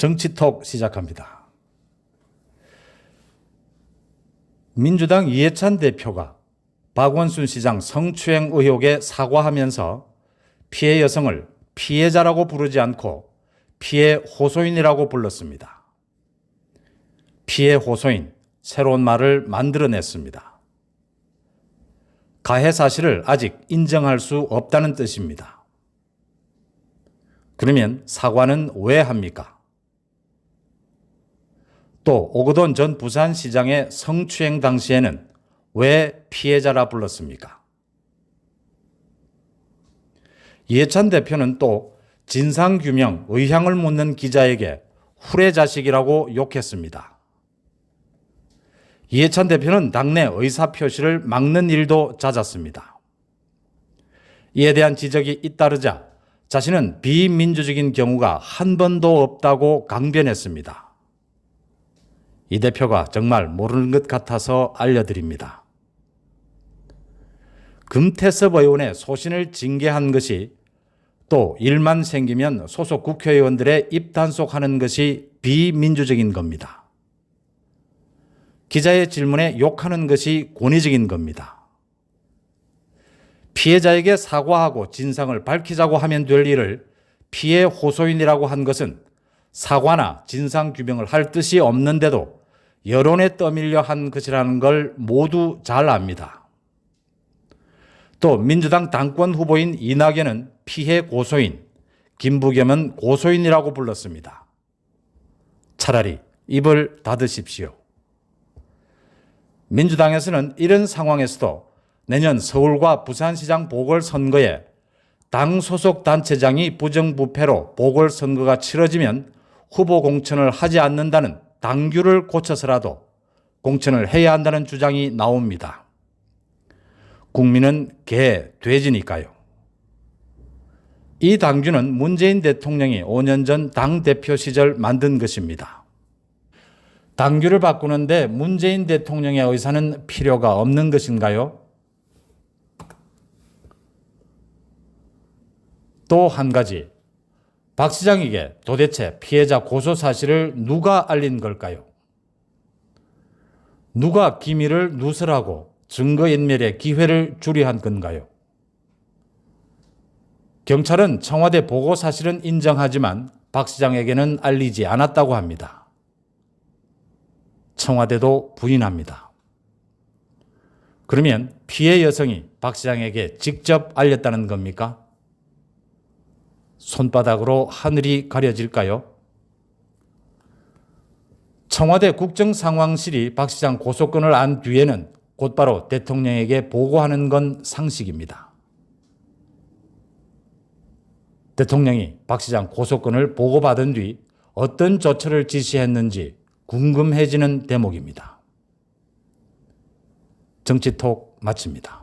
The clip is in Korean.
정치톡 시작합니다. 민주당 이해찬 대표가 박원순 시장 성추행 의혹에 사과하면서 피해 여성을 피해자라고 부르지 않고 피해 호소인이라고 불렀습니다. 피해 호소인, 새로운 말을 만들어냈습니다. 가해 사실을 아직 인정할 수 없다는 뜻입니다. 그러면 사과는 왜 합니까? 또 오거돈 전 부산시장의 성추행 당시에는 왜 피해자라 불렀습니까? 이해찬 대표는 또 진상규명 의향을 묻는 기자에게 후레자식이라고 욕했습니다. 이해찬 대표는 당내 의사표시를 막는 일도 잦았습니다. 이에 대한 지적이 잇따르자 자신은 비민주적인 경우가 한 번도 없다고 강변했습니다. 이 대표가 정말 모르는 것 같아서 알려드립니다. 금태섭 의원의 소신을 징계한 것이 또 일만 생기면 소속 국회의원들의 입단속하는 것이 비민주적인 겁니다. 기자의 질문에 욕하는 것이 권위적인 겁니다. 피해자에게 사과하고 진상을 밝히자고 하면 될 일을 피해 호소인이라고 한 것은 사과나 진상규명을 할 뜻이 없는데도 여론에 떠밀려 한 것이라는 걸 모두 잘 압니다. 또 민주당 당권 후보인 이낙연은 피해 고소인, 김부겸은 고소인이라고 불렀습니다. 차라리 입을 닫으십시오. 민주당에서는 이런 상황에서도 내년 서울과 부산시장 보궐선거에 당 소속 단체장이 부정부패로 보궐선거가 치러지면 후보 공천을 하지 않는다는 당규를 고쳐서라도 공천을 해야 한다는 주장이 나옵니다. 국민은 개, 돼지니까요. 이 당규는 문재인 대통령이 5년 전 당대표 시절 만든 것입니다. 당규를 바꾸는데 문재인 대통령의 의사는 필요가 없는 것인가요? 또 한 가지, 박 시장에게 도대체 피해자 고소 사실을 누가 알린 걸까요? 누가 기밀을 누설하고 증거인멸의 기회를 주리한 건가요? 경찰은 청와대 보고 사실은 인정하지만 박 시장에게는 알리지 않았다고 합니다. 청와대도 부인합니다. 그러면 피해 여성이 박 시장에게 직접 알렸다는 겁니까? 손바닥으로 하늘이 가려질까요? 청와대 국정상황실이 박 시장 고소건을 안 뒤에는 곧바로 대통령에게 보고하는 건 상식입니다. 대통령이 박 시장 고소건을 보고받은 뒤 어떤 조처를 지시했는지 궁금해지는 대목입니다. 정치톡 마칩니다.